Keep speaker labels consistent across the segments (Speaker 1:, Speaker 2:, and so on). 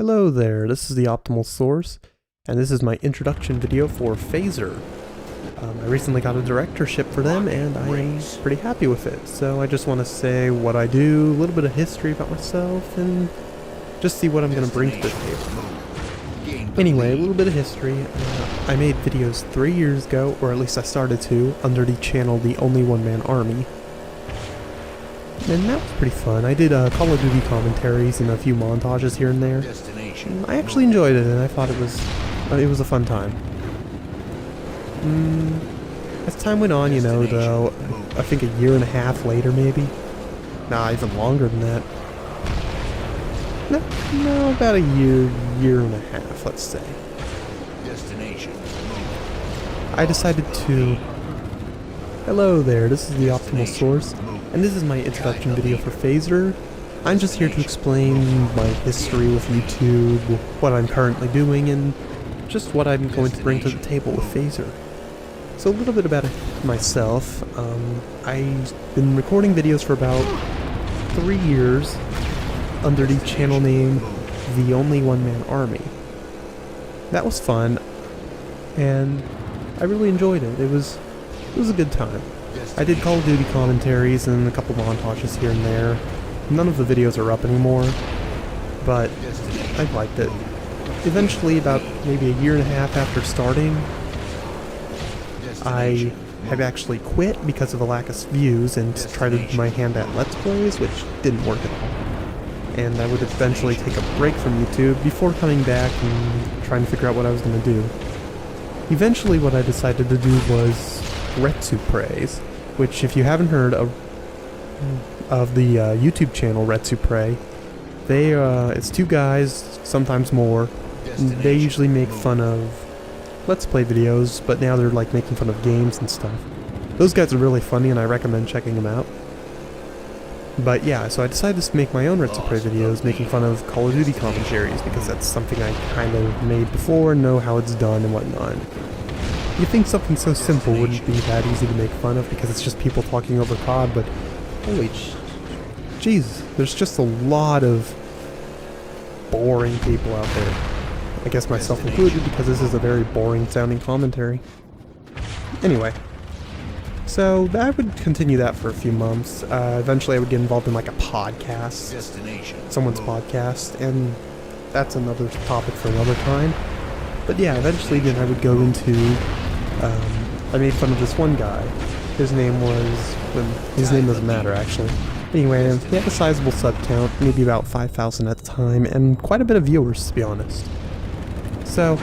Speaker 1: Hello there, this is the Optimal Source, and this is my introduction video for Phaser. I recently got a directorship for them, and I'm pretty happy with it. So I just want to say what I do, a little bit of history about myself, and just see what I'm going to bring to the table. Anyway, a little bit of history. I made videos 3 years ago, or at least I started to, under the channel The Only One Man Army. And that was pretty fun. I did Call of Duty commentaries and a few montages here and there. I actually enjoyed it, and I thought it was a fun time. As time went on, you know, though, I think a year and a half later, maybe. Nah, even longer than that. No, about a year and a half, let's say. I decided to... Hello there, this is the Optimal Source, and this is my introduction video for Phaser. I'm just here to explain my history with YouTube, what I'm currently doing, and just what I'm going to bring to the table with Phaser. So a little bit about myself. I've been recording videos for about 3 years under the channel name The Only One Man Army. That was fun, and I really enjoyed it. It was a good time. I did Call of Duty commentaries and a couple montages here and there. None of the videos are up anymore, but I liked it. Eventually, about maybe a year and a half after starting, I have actually quit because of a lack of views and tried my hand at Let's Plays, which didn't work at all. And I would eventually take a break from YouTube before coming back and trying to figure out what I was going to do. Eventually, what I decided to do was ErroedReport, which, if you haven't heard of the YouTube channel ErroedReport, it's two guys, sometimes more. They usually make fun of Let's Play videos, but now they're like making fun of games and stuff. Those guys are really funny, and I recommend checking them out. But yeah, so I decided to make my own ErroedReport videos making fun of Call of Duty commentaries, because that's something I kind of made before and know how it's done and whatnot. You'd think something so simple wouldn't be that easy to make fun of because it's just people talking over COD, but holy jeez, there's just a lot of boring people out there. I guess myself included, because this is a very boring sounding commentary. Anyway, so I would continue that for a few months. Eventually I would get involved in like a podcast, someone's podcast, and that's another topic for another time. But yeah, eventually then I would go into, I made fun of this one guy. His name doesn't matter actually. Anyway, he had a sizable sub count, maybe about 5,000 at the time, and quite a bit of viewers, to be honest. So,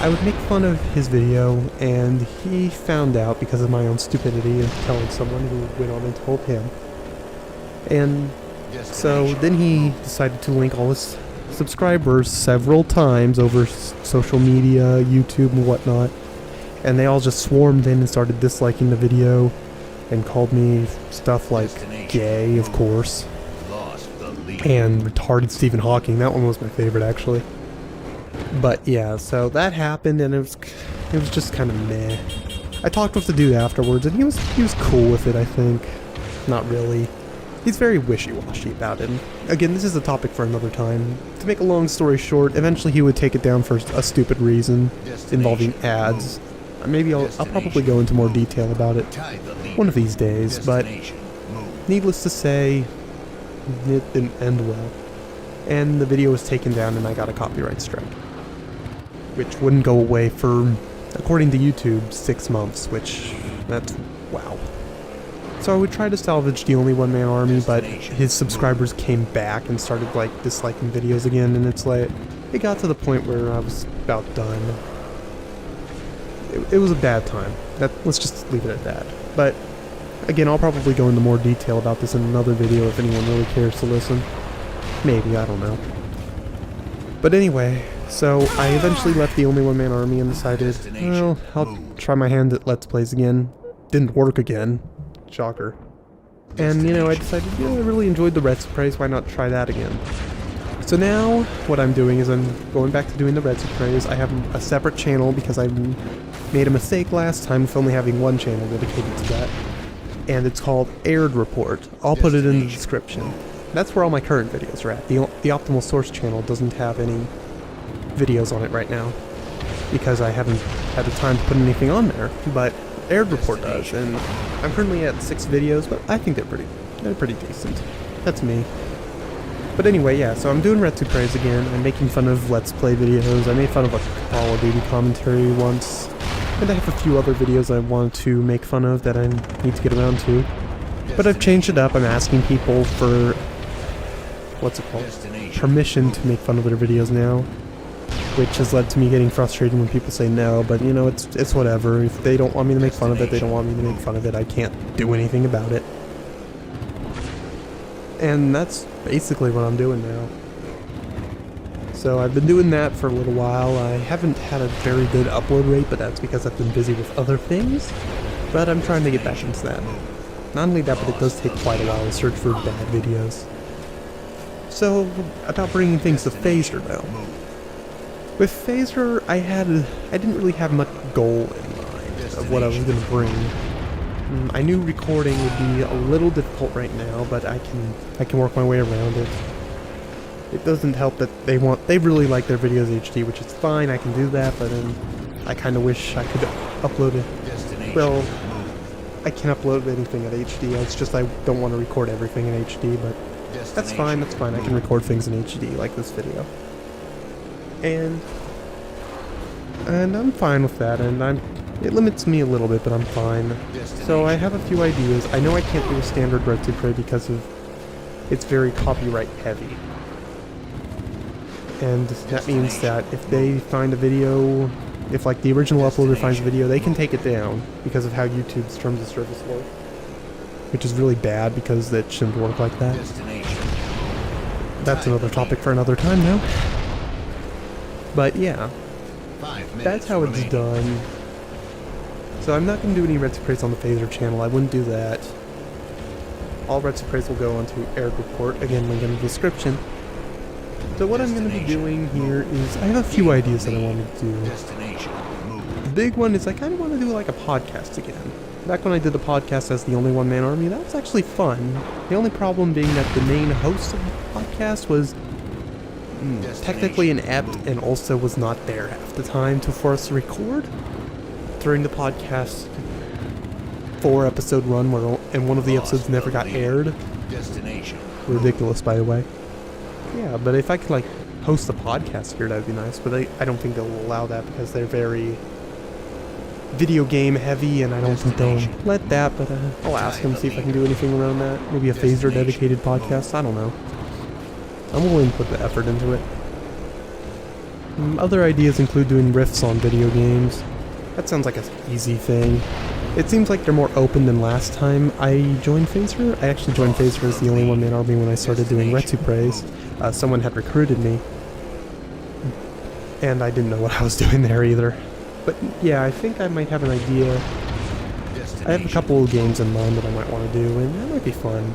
Speaker 1: I would make fun of his video, and he found out because of my own stupidity of telling someone who went on and told him. And so then he decided to link all his subscribers several times over social media, YouTube and whatnot, and they all just swarmed in and started disliking the video and called me stuff like gay, of course, and retarded Stephen Hawking. That one was my favorite, actually. But yeah, so that happened, and it was just kind of meh. I talked with the dude afterwards, and he was cool with it, I think. Not really. He's very wishy-washy about it. Again, this is a topic for another time. To make a long story short, eventually he would take it down for a stupid reason involving ads. Maybe I'll probably go into more detail about it one of these days, but needless to say, it didn't end well. And the video was taken down and I got a copyright strike, which wouldn't go away for, according to YouTube, 6 months, which, that's wow. So I would try to salvage The Only One Man Army, but his subscribers came back and started like disliking videos again, and it's like, it got to the point where I was about done. It was a bad time. Let's just leave it at that. But again, I'll probably go into more detail about this in another video if anyone really cares to listen. Maybe, I don't know. But anyway, so I eventually left The Only One Man Army and decided, well, I'll try my hand at Let's Plays again. Didn't work again. Shocker. And, you know, I decided, yeah, I really enjoyed the ErroedReport, why not try that again? So now, what I'm doing is I'm going back to doing the ErroedReport. I have a separate channel because I made a mistake last time with only having one channel dedicated to that. And it's called ErroedReport. I'll put it in the description. that's where all my current videos are at. The optimal source channel doesn't have any videos on it right now because I haven't had the time to put anything on there, but ErroedReport does, and I'm currently at 6 videos, but I think they're pretty decent. That's me. But anyway, yeah, so I'm doing Red 2 Praise again. I'm making fun of Let's Play videos. I made fun of a Call of Duty commentary once, and I have a few other videos I want to make fun of that I need to get around to. But I've changed it up. I'm asking people for, what's it called, permission to make fun of their videos now, which has led to me getting frustrated when people say no, but you know, it's whatever. If they don't want me to make fun of it, they don't want me to make fun of it. I can't do anything about it. And that's basically what I'm doing now. So I've been doing that for a little while. I haven't had a very good upload rate, but that's because I've been busy with other things. But I'm trying to get back into that. Not only that, but it does take quite a while to search for bad videos. So, about bringing things to Phaser now. With Phaser, I didn't really have much goal in mind of what I was going to bring. I knew recording would be a little difficult right now, but I can work my way around it. It doesn't help that they really like their videos HD, which is fine, I can do that, but then I kind of wish I could upload it. Well, I can upload anything at HD, it's just I don't want to record everything in HD, but that's fine, I can record things in HD, like this video. And I'm fine with that, and it limits me a little bit, but I'm fine. So I have a few ideas. I know I can't do a standard Red 2 Prey because it's very copyright heavy. And that means that if they find a video, if like the original uploader finds a video, they can take it down because of how YouTube's terms of service work. Which is really bad because it shouldn't work like that. That's another topic for another time now. But yeah, that's how it's done. So I'm not going to do any Red 2 Praise on the Phaser channel, I wouldn't do that. All Red 2 Praise will go onto ErroedReport, again link in the description. So what I'm going to be doing here is, I have a few ideas that I want to do. The big one is I kind of want to do like a podcast again. Back when I did the podcast as the only one-man army, that was actually fun. The only problem being that the main host of the podcast was technically inept and also was not there half the time for us to record. During the podcast 4-episode run and one of the episodes never got aired. Ridiculous, by the way. Yeah, but if I could like host a podcast here, that'd be nice, but I don't think they'll allow that because they're very video game heavy, and I don't think they'll let that, but I'll ask them, see if I can do anything around that. Maybe a Phaser dedicated podcast, I don't know. I'm willing to put the effort into it. Other ideas include doing riffs on video games. That sounds like an easy thing. It seems like they're more open than last time I joined Phaser. I actually joined Phaser as the only one-man army when I started doing Red 2 Praise. Someone had recruited me, and I didn't know what I was doing there either. But yeah, I think I might have an idea. I have a couple of games in mind that I might want to do, and that might be fun.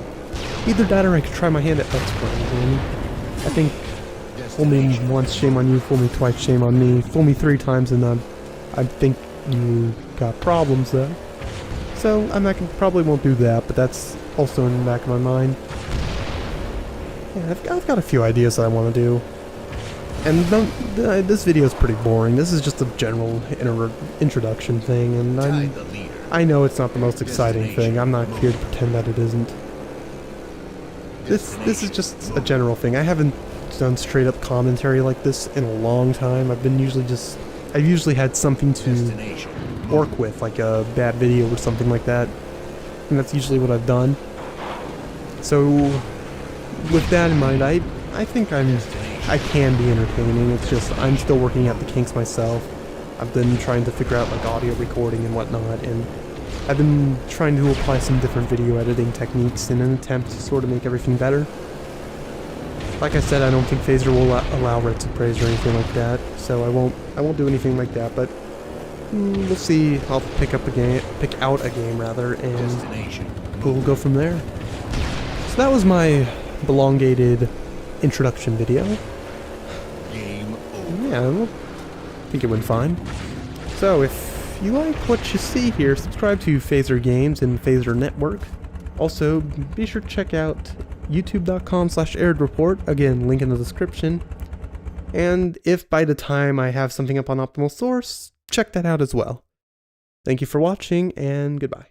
Speaker 1: Either that or I could try my hand at Let's Play. I think, fool me once, shame on you, fool me twice, shame on me, fool me 3 times, and I think you got problems there. So probably won't do that, but that's also in the back of my mind. Yeah, I've got a few ideas that I want to do. And this video is pretty boring. This is just a general introduction thing, and I know it's not the most exciting thing. I'm not here to pretend that it isn't. This is just a general thing. I haven't done straight up commentary like this in a long time. I've usually had something to work with, like a bad video or something like that, and that's usually what I've done. So with that in mind, I think I can be entertaining. It's just I'm still working out the kinks myself. I've been trying to figure out like audio recording and whatnot, and I've been trying to apply some different video editing techniques in an attempt to sort of make everything better. Like I said, I don't think Phaser will allow Red 2 Praise or anything like that, so I won't do anything like that, but we'll see. I'll pick out a game rather, and we'll go from there. So that was my elongated introduction video. Yeah, I think it went fine. So if you like what you see here, subscribe to Phaser Games and Phaser Network. Also, be sure to check out youtube.com/ErroedReport. Again, link in the description. And if by the time I have something up on Optimal Source, check that out as well. Thank you for watching, and goodbye.